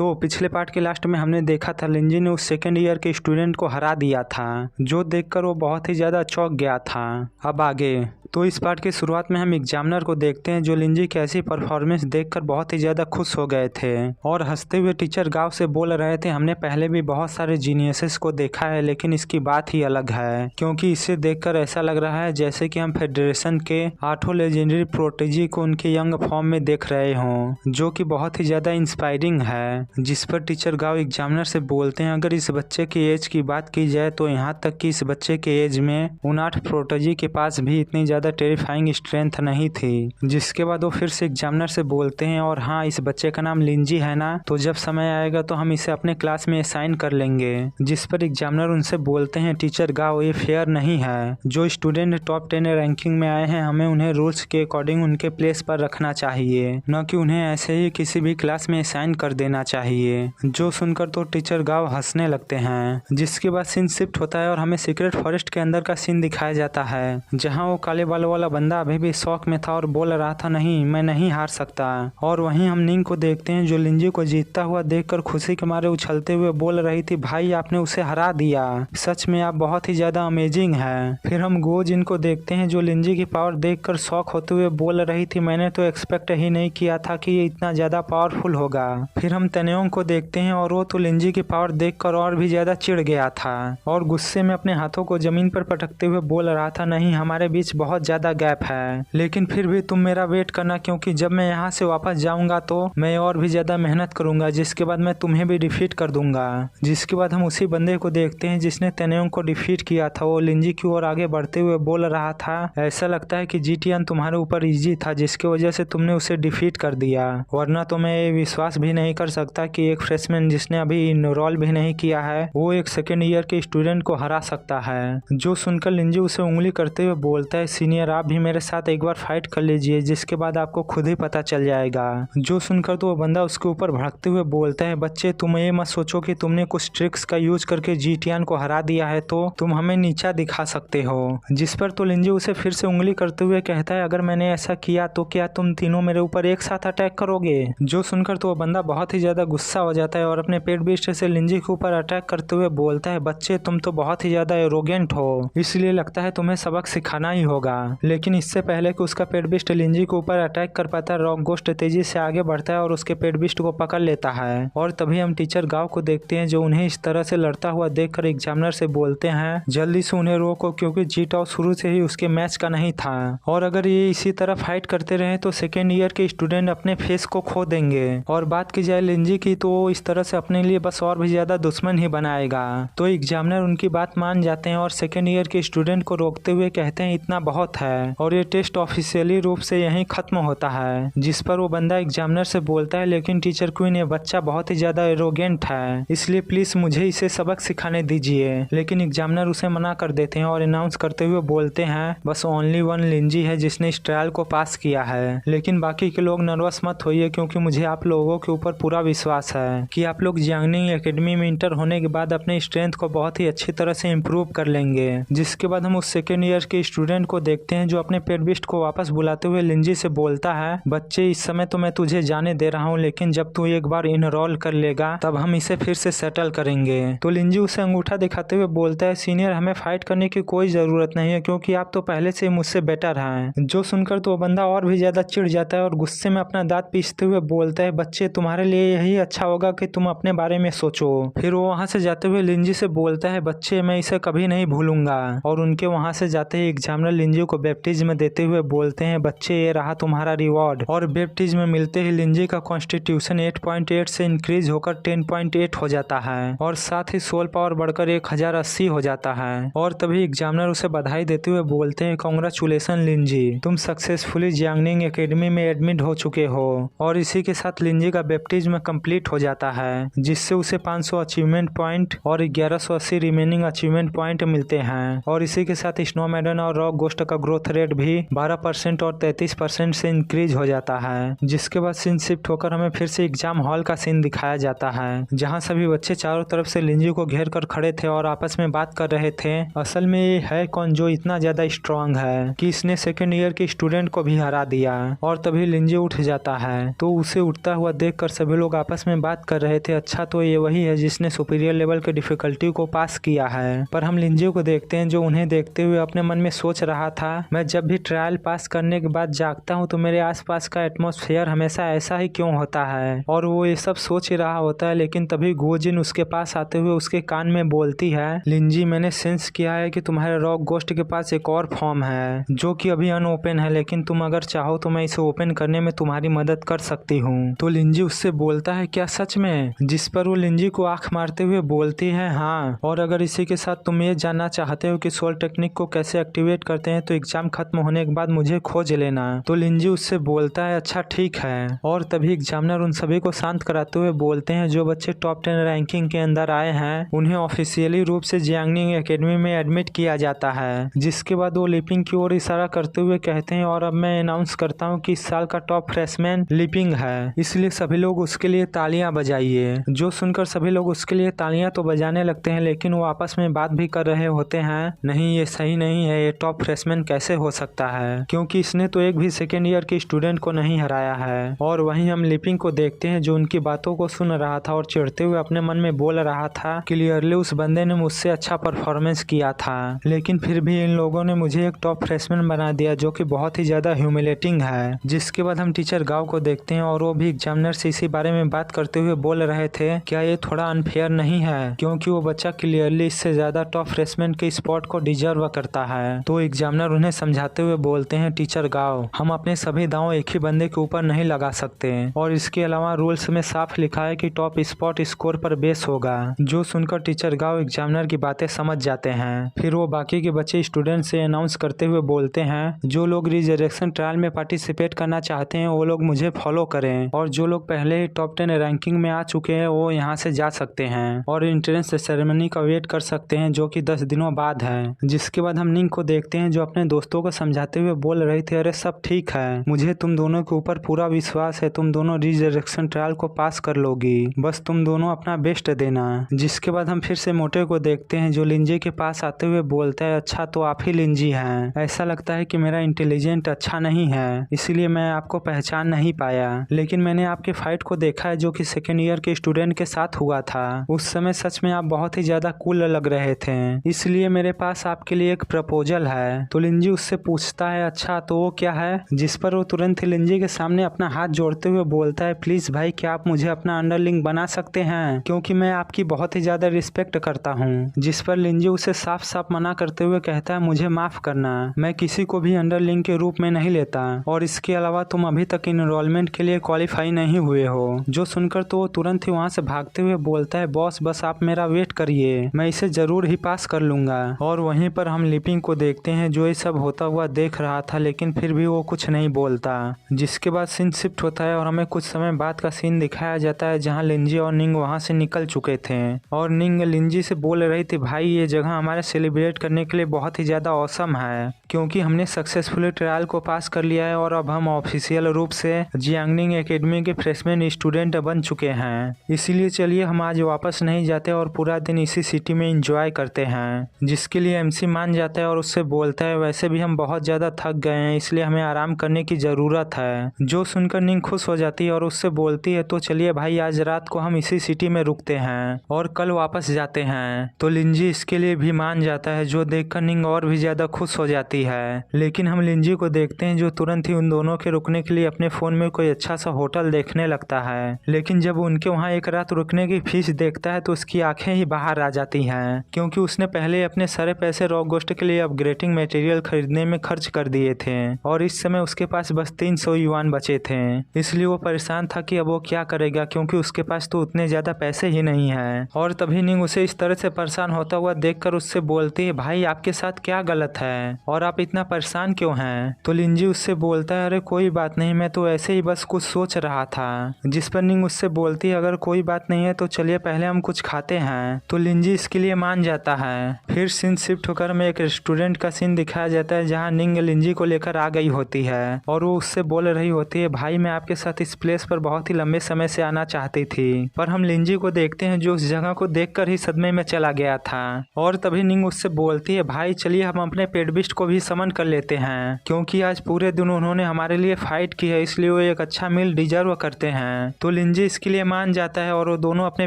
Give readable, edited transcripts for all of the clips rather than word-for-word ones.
तो पिछले पार्ट के लास्ट में हमने देखा था लिंजी ने उस सेकेंड ईयर के स्टूडेंट को हरा दिया था, जो देखकर वो बहुत ही ज़्यादा चौंक गया था। अब आगे तो इस पार्ट की शुरुआत में हम एग्जामिनर को देखते हैं, जो लिंजी की ऐसी परफॉर्मेंस देखकर बहुत ही ज़्यादा खुश हो गए थे और हंसते हुए टीचर गांव से बोल रहे थे, हमने पहले भी बहुत सारे जीनियसेस को देखा है लेकिन इसकी बात ही अलग है, क्योंकि इसे देखकर ऐसा लग रहा है जैसे कि हम फेडरेशन के 8 लेजेंडरी प्रोटेजी को उनके यंग फॉर्म में देख रहे हों, जो कि बहुत ही ज़्यादा इंस्पायरिंग है। जिस पर टीचर गांव एग्जामिनर से बोलते हैं, अगर इस बच्चे की एज की बात की जाए तो यहाँ तक कि इस बच्चे के एज में उन 8 प्रोटेजी के पास भी इतनी ज़्यादा टेरिफाइंग स्ट्रेंथ नहीं थी। जिसके बाद वो फिर से एग्जामिनर से बोलते हैं, और हाँ, इस बच्चे का नाम लिंजी है ना, तो जब समय आएगा तो हम इसे अपने क्लास में असाइन कर लेंगे। जिस पर एग्जामिनर उनसे बोलते हैं, टीचर गाओ ये फेयर नहीं है, जो स्टूडेंट टॉप 10 रैंकिंग में आए हैं हमें उन्हें रूल्स के अकॉर्डिंग उनके प्लेस पर रखना चाहिए, न कि उन्हें ऐसे ही किसी भी क्लास में असाइन कर देना चाहिए। जो सुनकर तो टीचर गाओ हंसने लगते हैं। जिसके बाद सीन शिफ्ट होता है और हमें सीक्रेट फॉरेस्ट के अंदर का सीन दिखाया जाता है, जहाँ वो काले बालों वाला बंदा अभी भी शौक में था और बोल रहा था, नहीं मैं नहीं हार सकता। और वहीं हम निंग को देखते हैं, जो लिंजी को जीतता हुआ देखकर खुशी के मारे उछलते हुए बोल रही थी, भाई आपने उसे हरा दिया, सच में आप बहुत ही ज्यादा अमेजिंग है। फिर हम गोजिन को देखते हैं, जो लिंजी की पावर देखकर शौक होते हुए बोल रही थी, मैंने तो एक्सपेक्ट ही नहीं किया था कि ये इतना ज्यादा पावरफुल होगा। फिर हम तनेओंग को देखते हैं और वो तो लिंजी की पावर देखकर और भी ज्यादा चिढ़ गया था और गुस्से में अपने हाथों को जमीन पर पटकते हुए बोल रहा था, नहीं हमारे बीच बहुत ज्यादा गैप है, लेकिन फिर भी तुम मेरा वेट करना, क्योंकि जब मैं यहाँ से वापस जाऊंगा तो मैं और भी ज्यादा मेहनत करूंगा, जिसके बाद मैं तुम्हें भी डिफीट कर दूंगा। जिसके बाद हम उसी बंदे को देखते हैं जिसने तनेओंग को डिफीट किया था, वो लिंजी की ओर आगे बढ़ते हुए बोल रहा था, ऐसा लगता है कि जीटीएन तुम्हारे ऊपर इजी था जिसकी वजह से तुमने उसे डिफीट कर दिया, वरना तो मैं ये विश्वास भी नहीं कर सकता कि एक फ्रेशमैन जिसने अभी इनरोल भी नहीं किया है वो एक सेकेंड ईयर के स्टूडेंट को हरा सकता है। जो सुनकर लिंजी उसे उंगली करते हुए बोलता है, सीनियर आप भी मेरे साथ एक बार फाइट कर लीजिए, जिसके बाद आपको खुद ही पता चल जाएगा। जो सुनकर तो वो बंदा उसके ऊपर भड़कते हुए बोलता है, बच्चे तुम ये मत सोचो कि तुमने कुछ ट्रिक्स का यूज करके जीटीएन को हरा दिया है तो तुम हमें नीचा दिखा सकते हो। जिस पर तो लिंजी उसे फिर से उंगली करते हुए कहता है, अगर मैंने ऐसा किया तो क्या तुम तीनों मेरे ऊपर एक साथ अटैक करोगे। जो सुनकर तो वो बंदा बहुत ही ज्यादा गुस्सा हो जाता है और अपने पेट बीस्ट से लिंजी के ऊपर अटैक करते हुए बोलता है, बच्चे तुम तो बहुत ही ज्यादा एरोगेंट हो, इसलिए लगता है तुम्हें सबक सिखाना ही होगा। लेकिन इससे पहले कि उसका पेट बिस्ट लिंजी के ऊपर अटैक कर पाता है, रॉक गोस्ट तेजी से आगे बढ़ता है और उसके पेट बिस्ट को पकड़ लेता है। और तभी हम टीचर गांव को देखते हैं, जो उन्हें इस तरह से लड़ता हुआ देखकर एग्जामिनर से बोलते हैं, जल्दी से उन्हें रोको, क्योंकि जीटाओ शुरू से ही उसके मैच का नहीं था और अगर ये इसी तरह फाइट करते रहे तो सेकेंड ईयर के स्टूडेंट अपने फेस को खो देंगे। और बात की जाए लिंजी की तो वो इस तरह से अपने लिए बस और भी ज्यादा दुश्मन ही बनाएगा। तो एग्जामिनर उनकी बात मान जाते हैं और सेकेंड ईयर के स्टूडेंट को रोकते हुए कहते हैं, इतना बहुत है और ये टेस्ट ऑफिशियली रूप से यहीं खत्म होता है। जिस पर वो बंदा एग्जामिनर से बोलता है, लेकिन टीचर क्वीन ये बच्चा बहुत ही ज्यादा एरोगेंट है, इसलिए प्लीज मुझे इसे सबक सिखाने दीजिए। लेकिन एग्जामिनर उसे मना कर देते हैं और अनाउंस करते हुए बोलते हैं, बस ओनली वन लिंजी है जिसने इस ट्रायल को पास किया है, लेकिन बाकी के लोग नर्वस मत होइए, क्योंकि मुझे आप लोगों के ऊपर पूरा विश्वास है कि आप लोग जियांगनिंग एकेडमी में इंटर होने के बाद अपने स्ट्रेंथ को बहुत ही अच्छी तरह से इम्प्रूव कर लेंगे। जिसके बाद हम उस सेकेंड ईयर के स्टूडेंट को देखते हैं, जो अपने पेट बिस्ट को वापस बुलाते हुए लिंजी से बोलता है, बच्चे इस समय तो मैं तुझे जाने दे रहा हूँ, लेकिन जब तू एक बार इनरोल कर लेगा तब हम इसे फिर से सेटल करेंगे। तो लिंजी उसे अंगूठा दिखाते हुए बोलता है, सीनियर हमें फाइट करने की कोई जरूरत नहीं है, क्योंकि आप तो पहले से मुझसे बेटर हैं। जो सुनकर तो बंदा और भी ज्यादा चिढ़ जाता है और गुस्से में अपना दांत पीसते हुए बोलता है, बच्चे तुम्हारे लिए यही अच्छा होगा कि तुम अपने बारे में सोचो। फिर वो वहाँ से जाते हुए लिंजी से बोलता है, बच्चे मैं इसे कभी नहीं भूलूंगा। और उनके वहाँ से जाते ही एग्जामिनर लिंजी को बैप्टिज्म देते हुए बोलते हैं, बच्चे ये रहा तुम्हारा रिवॉर्ड। और बैप्टिज्म मिलते ही लिंजी का कॉन्स्टिट्यूशन 8.8 से इंक्रीज होकर 10.8 हो जाता है और साथ ही सोल पावर बढ़कर 1080 हो जाता है। और तभी एग्जामिनर उसे बधाई देते हुए बोलते हैं, कांग्रेचुलेशन लिंजी, तुम सक्सेसफुली जियांगनिंग एकेडमी में एडमिट हो चुके हो। और इसी के साथ लिंजी का बैप्टिज्म कंप्लीट हो जाता है, जिससे उसे 500 अचीवमेंट पॉइंट और 1180 रिमेनिंग अचीवमेंट पॉइंट मिलते हैं। और इसी के साथ स्नोमैडन और रॉक गोस्ट का ग्रोथ रेट भी 12% और 33% से इंक्रीज हो जाता है। जिसके बाद सीन शिफ्ट होकर हमें फिर से एग्जाम हॉल का सीन दिखाया जाता है, जहाँ सभी बच्चे चारों तरफ से लिंजी को घेर कर खड़े थे और आपस में बात कर रहे थे। असल में ये है कौन जो इतना ज्यादा स्ट्रांग है कि इसने सेकेंड ईयर के स्टूडेंट को भी हरा दिया। और तभी लिंजी उठ जाता है, तो उसे उठता हुआ देखकर सभी लोग आपस में बात कर रहे थे, अच्छा तो ये वही है जिसने सुपीरियर लेवल के डिफिकल्टी को पास किया है। पर हम लिंजी को देखते हैं जो उन्हें देखते हुए अपने मन में सोच रहा था, मैं जब भी ट्रायल पास करने के बाद जागता हूँ तो मेरे आसपास का एटमॉस्फेयर हमेशा ऐसा ही क्यों होता है। और वो ये सब सोच ही रहा होता है, लेकिन तभी गोजिन उसके पास आते हुए उसके कान में बोलती है, लिंजी मैंने सेंस किया है कि तुम्हारे रॉक गोस्ट के पास एक और फॉर्म है जो कि अभी अनओपन है, लेकिन तुम अगर चाहो तो मैं इसे ओपन करने में तुम्हारी मदद कर सकती हूँ। तो लिंजी उससे बोलता है, क्या सच में? जिस पर वो लिंजी को आंख मारते हुए बोलती है, हाँ, और अगर इसी के साथ तुम ये जानना चाहते हो कि सोल टेक्निक को कैसे एक्टिवेट करते हैं तो एग्जाम खत्म होने के बाद मुझे खोज लेना। तो लिंजी उससे बोलता है, अच्छा ठीक है। और तभी एग्जामिनर उन सभी को शांत कराते हुए बोलते हैं, जो बच्चे टॉप 10 रैंकिंग के अंदर आए हैं उन्हें ऑफिशियली रूप से जियांगनिंग एकेडमी में एडमिट किया जाता है। जिसके बाद वो लिपिंग की ओर इशारा करते हुए कहते हैं, और अब मैं अनाउंस करता हूँ कि इस साल का टॉप फ्रेशमैन लिपिंग है, इसलिए सभी लोग उसके लिए तालियां बजाइए। जो सुनकर सभी लोग उसके लिए तालियां तो बजाने लगते हैं, लेकिन वो आपस में बात भी कर रहे होते हैं, नहीं ये सही नहीं है, ये टॉप फ्रेशमैन कैसे हो सकता है, क्योंकि इसने तो एक भी सेकेंड ईयर के स्टूडेंट को नहीं हराया है। और वहीं हम लिपिंग को देखते हैं जो उनकी बातों को सुन रहा था और चिढ़ते हुए अपने मन में बोल रहा था, क्लियरली उस बंदे ने मुझसे अच्छा परफॉर्मेंस किया था, लेकिन फिर भी इन लोगों ने मुझे एक टॉप फ्रेशमैन बना दिया, जो कि बहुत ही ज्यादा ह्यूमिलेटिंग है। जिसके बाद हम टीचर गाव को देखते हैं और वो भी एग्जामिनर से इसी बारे में बात करते हुए बोल रहे थे, क्या ये थोड़ा अनफेयर नहीं है, क्योंकि वो बच्चा क्लियरली इससे ज्यादा टॉप फ्रेशमैन के स्पॉट को डिजर्व करता है। तो एग्जामिनर उन्हें समझाते हुए बोलते हैं, टीचर गाव, हम अपने सभी दांव एक ही बंदे के ऊपर नहीं लगा सकते, और इसके अलावा रूल्स में साफ लिखा है कि टॉप स्पॉट स्कोर पर बेस होगा। जो सुनकर टीचर गाव एग्जामिनर की बातें समझ जाते हैं। फिर वो बाकी के बच्चे स्टूडेंट से अनाउंस करते हुए बोलते हैं, जो लोग रिजरेक्शन ट्रायल में पार्टिसिपेट करना चाहते हैं वो लोग मुझे फॉलो करें, और जो लोग पहले ही टॉप 10 रैंकिंग में आ चुके हैं वो यहाँ से जा सकते हैं और एंट्रेंस सेरेमनी का वेट कर सकते हैं, जो कि 10 दिनों बाद है। जिसके बाद हम निंग को देखते हैं जो अपने दोस्तों को समझाते हुए बोल रही थी, अरे सब ठीक है, मुझे तुम दोनों के ऊपर पूरा विश्वास है, तुम दोनों रिजरेक्शन ट्रायल को पास कर लोगी, बस तुम दोनों अपना बेस्ट देना। जिसके बाद हम फिर से मोटे को देखते हैं जो लिंजी के पास आते हुए बोलता है, अच्छा तो आप ही लिंजी हैं, ऐसा लगता है कि मेरा इंटेलिजेंट अच्छा नहीं है, इसीलिए मैं आपको पहचान नहीं पाया, लेकिन मैंने आपके फाइट को देखा है जो कि सेकेंड ईयर के स्टूडेंट के साथ हुआ था, उस समय सच में आप बहुत ही ज्यादा कूल लग रहे थे, इसलिए मेरे पास आपके लिए एक प्रपोजल है। तो लिंजी उससे पूछता है, अच्छा तो वो क्या है? जिस पर वो तुरंत ही लिंजी के सामने अपना हाथ जोड़ते हुए बोलता है, प्लीज भाई क्या आप मुझे अपना अंडरलिंग बना सकते हैं, क्योंकि मैं आपकी बहुत ही ज्यादा रिस्पेक्ट करता हूँ। जिस पर लिंजी उसे साफ साफ मना करते हुए कहता है, मुझे माफ करना, मैं किसी को भी अंडरलिंग के रूप में नहीं लेता, और इसके अलावा तुम अभी तक इनरोलमेंट के लिए क्वालिफाई नहीं हुए हो। जो सुनकर तो वो तुरंत ही वहाँ से भागते हुए बोलता है, बॉस बस आप मेरा वेट करिए, मैं इसे जरूर ही पास कर लूंगा। और वहीं पर हम लिपिंग को देखते हैं जो ये सब होता हुआ देख रहा था, लेकिन फिर भी वो कुछ नहीं बोलता। जिसके बाद सीन शिफ्ट होता है और हमें कुछ समय बाद का सीन दिखाया जाता है जहाँ लिंजी और निंग वहाँ से निकल चुके थे, और निंग लिंजी से बोल रही थी, भाई ये जगह हमारे सेलिब्रेट करने के लिए बहुत ही ज्यादा औसम है, क्योंकि हमने सक्सेसफुली ट्रायल को पास कर लिया है और अब हम ऑफिशियल रूप से जियांगनिंग एकेडमी के फ्रेशमैन स्टूडेंट बन चुके हैं, इसीलिए चलिए हम आज वापस नहीं जाते और पूरा दिन इसी सिटी में एंजॉय करते हैं। जिसके लिए एमसी मान जाता है और उससे बोलता है, वैसे भी हम बहुत ज्यादा थक गए हैं, इसलिए हमें आराम करने की जरूरत है। जो सुनकर निंग खुश हो जाती है और उससे बोलती है, तो चलिए भाई आज रात को हम इसी सिटी में रुकते हैं और कल वापस जाते हैं। तो लिंजी इसके लिए भी मान जाता है, जो देखकर निंग और भी ज्यादा खुश हो जाती है। लेकिन हम लिंजी को देखते हैं जो तुरंत ही उन दोनों के रुकने के लिए अपने फोन में कोई अच्छा सा होटल देखने लगता है, लेकिन जब उनके वहाँ एक रात रुकने की फीस देखता है तो उसकी आंखें ही बाहर आ जाती हैं, क्योंकि उसने पहले अपने सारे पैसे रॉक गोस्ट के लिए अपग्रेडिंग मटेरियल खरीदने में खर्च कर दिए थे और इस समय उसके पास बस 300 युआन बचे थे। इसलिए वो परेशान था कि अब वो क्या करेगा, क्योंकि उसके पास तो उतने ज्यादा पैसे ही नहीं है। और तभी निंग उसे इस तरह से परेशान होता हुआ देखकर उससे बोलती है, भाई आपके साथ क्या गलत है और आप इतना परेशान क्यों हैं? तो लिंजी उससे बोलता है, अरे कोई बात नहीं, मैं तो ऐसे ही बस कुछ सोच रहा था। जिस पर निंग उससे बोलती है, अगर कोई बात नहीं है तो चलिए पहले हम कुछ खाते हैं। तो लिंजी इसके लिए मान जाता है। फिर सीन शिफ्ट होकर हमें एक रेस्टोरेंट का सीन दिखाया दिखाया जाता है जहाँ निंग लिंजी को लेकर आ गई होती है और वो उससे बोल रही होती है, भाई मैं आपके साथ इस प्लेस पर बहुत ही लंबे समय से आना चाहती थी। पर हम लिंजी को देखते हैं जो उस जगह को देखकर ही सदमे में चला गया था। और तभी निंग उससे बोलती है, भाई चलिए हम अपने पेट बिस्ट को भी समन कर लेते हैं, क्योंकि आज पूरे दिन उन्होंने हमारे लिए फाइट की है, इसलिए वो एक अच्छा मील डिजर्व करते हैं। तो लिंजी इसके लिए मान जाता है और वो दोनों अपने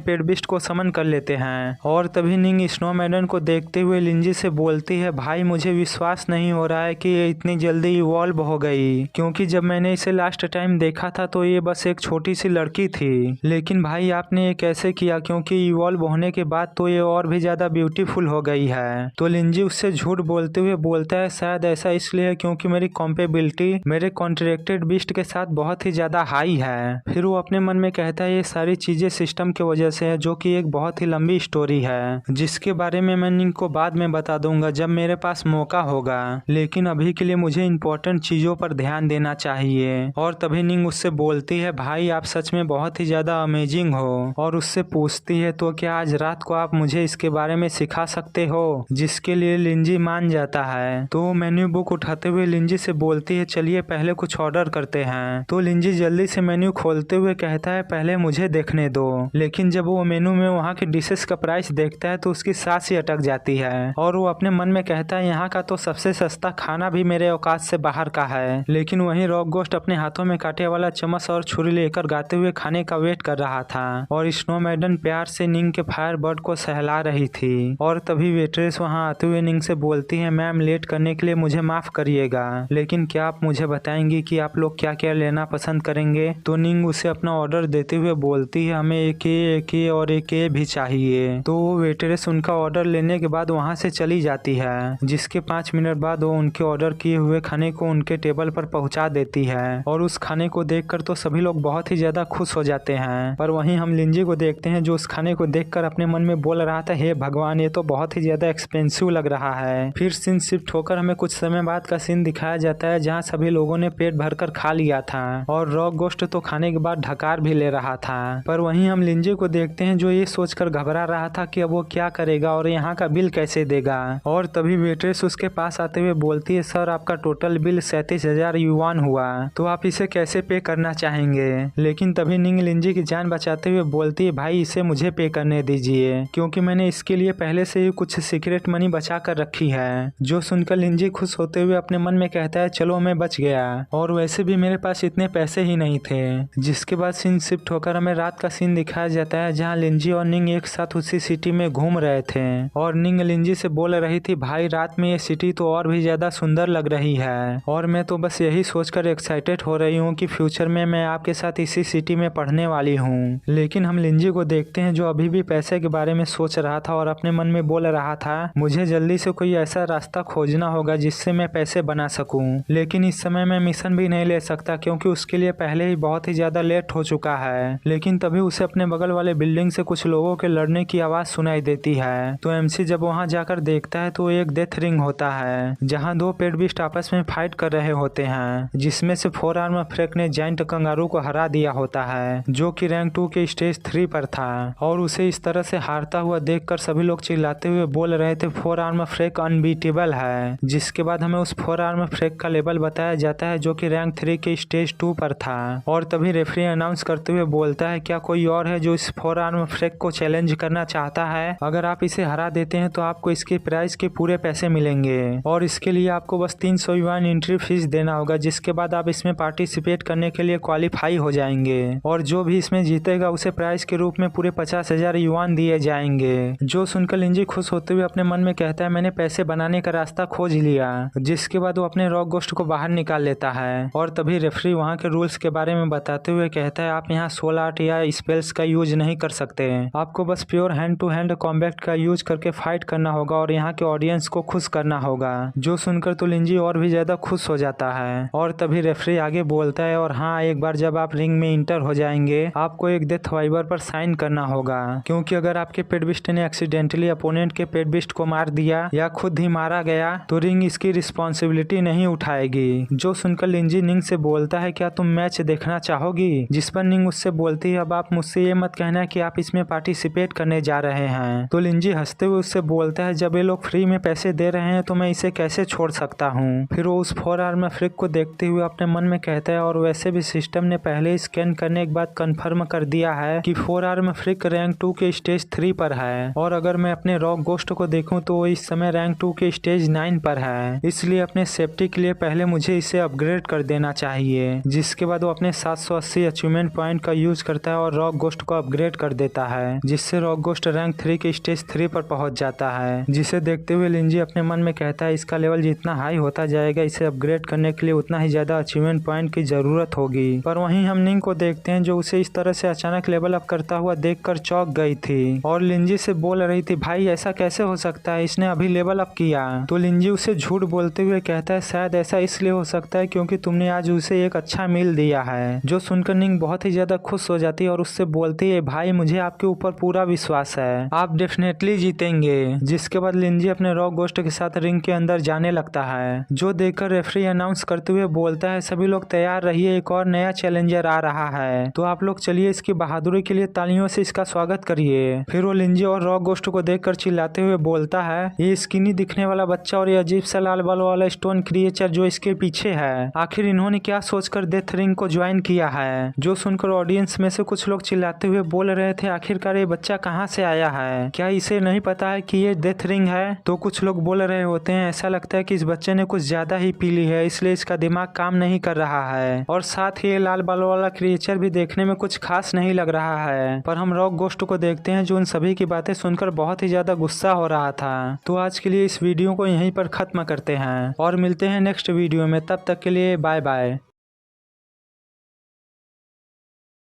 पेट बिस्ट को समन कर लेते हैं। और तभी निंग स्नो मैडन को देखते हुए लिंजी से बोलती है, भाई मुझे विश्वास नहीं हो रहा है कि ये इतनी जल्दी इवॉल्व हो गई, क्योंकि जब मैंने इसे लास्ट टाइम देखा था तो ये बस एक छोटी सी लड़की थी, लेकिन भाई आपने ये कैसे किया, क्योंकि इवॉल्व होने के बाद तो ये और भी ज्यादा ब्यूटीफुल हो गई है। तो लिंजी उससे झूठ बोलते हुए बोलता है, शायद ऐसा इसलिए है क्योंकि मेरी कॉम्पेबिलिटी मेरे कॉन्ट्रैक्टेड बीस्ट के साथ बहुत ही ज्यादा हाई है। फिर वो अपने मन में कहता है ये सारी चीजें सिस्टम की वजह से है, जो कि एक बहुत ही लंबी स्टोरी है जिसके बारे में मैं निंग को बाद में बता दूंगा जब मेरे पास मौका होगा, लेकिन अभी के लिए मुझे इंपॉर्टेंट चीजों पर ध्यान देना चाहिए। और तभी निंग उससे बोलती है, भाई आप सच में बहुत ही ज्यादा अमेजिंग हो। और उससे पूछती है, तो क्या आज रात को आप मुझे इसके बारे में सिखा सकते हो, जिसके लिए लिंजी मान जाता है। तो मेन्यू बुक उठाते हुए लिंजी से बोलती है, चलिए पहले कुछ ऑर्डर करते हैं। तो लिंजी जल्दी से मेन्यू खोलते हुए कहता है, पहले मुझे देखने दो। लेकिन जब वो मेन्यू में वहाँ के डिशेस का प्राइस देखता है तो उसकी सांस ही अटक जाती है और वो अपने मन में कहता है, यहाँ का तो सबसे सस्ता खाना भी मेरे औकात से बाहर का है। लेकिन वहीं रॉक गोस्ट अपने हाथों में कांटे वाला चम्मच और छुरी लेकर गाते हुए खाने का वेट कर रहा था और स्नो मैडन प्यार से निंग के फायर बर्ड को सहला रही थी। और तभी वेट्रेस वहां आते हुए निंग से बोलती है, मैम लेट करने के लिए मुझे माफ करिएगा, लेकिन क्या आप मुझे बताएंगी कि आप लोग क्या क्या लेना पसंद करेंगे। तो निंग उसे अपना ऑर्डर देते हुए बोलती है, हमें एक ए और एक ए भी चाहिए। तो वो वेट्रेस उनका ऑर्डर लेने के बाद वहां से चली जाती है, जिसके 5 मिनट बाद वो उनके ऑर्डर किए हुए खाने को उनके टेबल पर पहुंचा देती है। और उस खाने को देखकर तो सभी लोग बहुत ही ज्यादा खुश हो जाते हैं। पर वहीं हम लिंजी को देखते हैं जो उस खाने को देखकर अपने मन में बोल रहा था, हे भगवान ये तो बहुत ही ज्यादा एक्सपेंसिव लग रहा है। फिर सीन शिफ्ट होकर हमें कुछ समय बाद का सीन दिखाया जाता है जहाँ सभी लोगों ने पेट भरकर खा लिया था और रॉक गोस्ट तो खाने के बाद ढकार भी ले रहा था। पर वहीं हम लिंजी को देखते हैं जो ये सोचकर घबरा रहा था कि अब वो क्या करेगा और यहाँ का बिल कैसे देगा। और तभी वेट्रेस उसके पास आते हुए बोलती है, सर आपका टोटल बिल 37,000 युआन हुआ, तो आप इसे कैसे पे करना चाहेंगे। लेकिन तभी निंग लिंजी की जान बचाते हुए बोलती है, भाई इसे मुझे पे करने दीजिए, क्योंकि मैंने इसके लिए पहले से ही कुछ सीक्रेट मनी बचा कर रखी है। जो सुनकर लिंजी खुश होते हुए अपने मन में कहता है, चलो मैं बच गया, और वैसे भी मेरे पास इतने पैसे ही नहीं थे। जिसके बाद सीन शिफ्ट होकर हमें रात का सीन दिखाया जाता है जहाँ लिंजी और निंग एक साथ उसी सिटी में घूम रहे थे और निंग लिंजी से बोल रही थी, भाई रात में ये सिटी तो और भी ज्यादा सुंदर लग रही है और मैं तो बस यही सोचकर एक्साइटेड हो रही हूँ कि फ्यूचर में मैं आपके साथ इसी सिटी में पढ़ने वाली हूँ। लेकिन हम लिंजी को देखते हैं जो अभी भी पैसे के बारे में सोच रहा था और अपने मन में बोल रहा था, मुझे जल्दी से कोई ऐसा रास्ता खोजना होगा जिससे मैं पैसे बना सकूं। लेकिन इस समय मैं मिशन भी नहीं ले सकता क्योंकि उसके लिए पहले ही बहुत ही ज्यादा लेट हो चुका है। लेकिन तभी उसे अपने बगल वाले बिल्डिंग से कुछ लोगों के लड़ने की आवाज सुनाई देती है। तो एमसी जब वहां जाकर देखता है तो एक डेथ रिंग होता है जहां दो पेट बीस्ट आपस में फाइट कर रहे होते हैं, जिसमें से 4 आर्म फ्रेक ने जाइंट कंगारू को हरा दिया होता है जो कि रैंक 2 के स्टेज 3 पर था। और उसे इस तरह से हारता हुआ देखकर सभी लोग चिल्लाते हुए बोल रहे थे, 4 आर्म फ्रेक अनबीटेबल है। जिसके बाद हमें उस 4 आर्म फ्रेक का लेवल बताया जाता है जो कि रैंक 3 के स्टेज 2 पर था। और तभी रेफरी अनाउंस करते हुए बोलता है, क्या कोई और है जो इस 4 आर्म फ्रेक को चैलेंज करना चाहता है। अगर आप इसे हरा देते हैं तो आपको इसके प्राइस के पूरे पैसे मिलेंगे और इसके लिए आपको बस 300 युआन एंट्री फीस देना होगा, जिसके बाद आप इसमें पार्टिसिपेट करने के लिए क्वालिफाई हो जाएंगे। और जो भी इसमें जीतेगा उसे प्राइस के रूप में पूरे 50,000 युआन दिए जाएंगे। जो सुनकर लिंजी खुश होते हुए अपने मन में कहता है, मैंने पैसे बनाने का रास्ता खोज लिया। जिसके बाद वो अपने रॉक गोस्ट को बाहर निकाल लेता है। और तभी रेफरी वहाँ के रूल्स के बारे में बताते हुए कहता है, आप यहाँ सोल आर्ट या स्पेल्स का यूज नहीं कर सकते, आपको बस pure hand to hand combat का यूज करके फाइट करना होगा और यहाँ के ऑडियंस को खुश करना होगा। जो सुनकर तो लिंजी और भी ज्यादा खुश हो जाता है। और तभी रेफरी आगे बोलता है, और हाँ एक बार जब आप रिंग में इंटर हो जाएंगे आपको एक डेथ वाइवर पर साइन करना होगा, क्योंकि अगर आपके पेट बिस्ट ने एक्सीडेंटली अपोनेंट के पेट बिस्ट को मार दिया या खुद ही मारा गया तो रिंग इसकी रिस्पॉन्सिबिलिटी नहीं उठाएगी। जो सुनकर लिंजी निंग से बोलता है, क्या तुम मैच देखना चाहोगी। जिस पर निंग उससे बोलती है, अब आप मुझसे ये मत कहना कि आप इसमें पार्टिसिपेट करने जा रहे हैं। तो लिंजी हंसते हुए उससे बोलता है, जब ये लोग फ्री में पैसे दे रहे हैं तो मैं इसे इसे कैसे छोड़ सकता हूँ। फिर वो उस 4 आर्म फ्रिक को देखते हुए अपने मन में कहता है और वैसे भी सिस्टम ने पहले स्कैन करने के बाद कंफर्म कर दिया है कि 4 आर्म फ्रिक रैंक 2 के स्टेज 3 पर है और अगर मैं अपने रॉक गोस्ट को देखूं तो वो इस समय रैंक 2 के स्टेज 9 पर है। इसलिए अपने सेफ्टी के लिए पहले मुझे इसे अपग्रेड कर देना चाहिए, जिसके बाद वो अपने 780 अचीवमेंट पॉइंट का यूज करता है और रॉक गोस्ट को अपग्रेड कर देता है, जिससे रॉक गोस्ट रैंक 3 के स्टेज 3 पर पहुंच जाता है। जिसे देखते हुए लिंजी अपने मन में कहता है इसका लेवल जितना हाई होता जाएगा इसे अपग्रेड करने के लिए उतना ही ज्यादा अचीवमेंट पॉइंट की जरूरत होगी। पर वहीं हम निंग को देखते हैं जो उसे इस तरह से अचानक लेवल अप करता हुआ देखकर चौंक गई थी और लिंजी से बोल रही थी भाई ऐसा कैसे हो सकता है, इसने अभी लेवल अप किया। तो लिंजी उसे झूठ बोलते हुए कहता है शायद ऐसा इसलिए हो सकता है क्योंकि तुमने आज उसे एक अच्छा मील दिया है। जो सुनकर निंग बहुत ही ज्यादा खुश हो जाती है और उससे बोलती है भाई मुझे आपके ऊपर पूरा विश्वास है, आप डेफिनेटली जीतेंगे। जिसके बाद लिंजी अपने रॉक गोस्ट के साथ रिंग के अंदर जाने लगता है, जो देखकर रेफरी अनाउंस करते हुए बोलता है सभी लोग तैयार रहिए, एक और नया चैलेंजर आ रहा है, तो आप लोग चलिए इसकी बहादुरी के लिए तालियों से इसका स्वागत करिए। फिर वो लिंजी और रॉक गोस्ट को देखकर चिल्लाते हुए बोलता है ये स्किनी दिखने वाला बच्चा और ये अजीब सा लाल बालों वाला स्टोन क्रिएचर जो इसके पीछे है, आखिर इन्होंने क्या सोचकर डेथ रिंग को ज्वाइन किया है। जो सुनकर ऑडियंस में से कुछ लोग चिल्लाते हुए बोल रहे थे आखिरकार ये बच्चा कहाँ से आया है, क्या इसे नहीं पता है कि ये डेथ रिंग है। तो कुछ लोग बोल रहे होते हैं ऐसा लगता है कि इस बच्चे ने कुछ ज्यादा ही पी ली है इसलिए इसका दिमाग काम नहीं कर रहा है, और साथ ही ये लाल बालों वाला क्रिएचर भी देखने में कुछ खास नहीं लग रहा है। पर हम रॉक गोस्ट को देखते हैं जो उन सभी की बातें सुनकर बहुत ही ज्यादा गुस्सा हो रहा था। तो आज के लिए इस वीडियो को यहीं पर खत्म करते हैं और मिलते हैं नेक्स्ट वीडियो में, तब तक के लिए बाय बाय।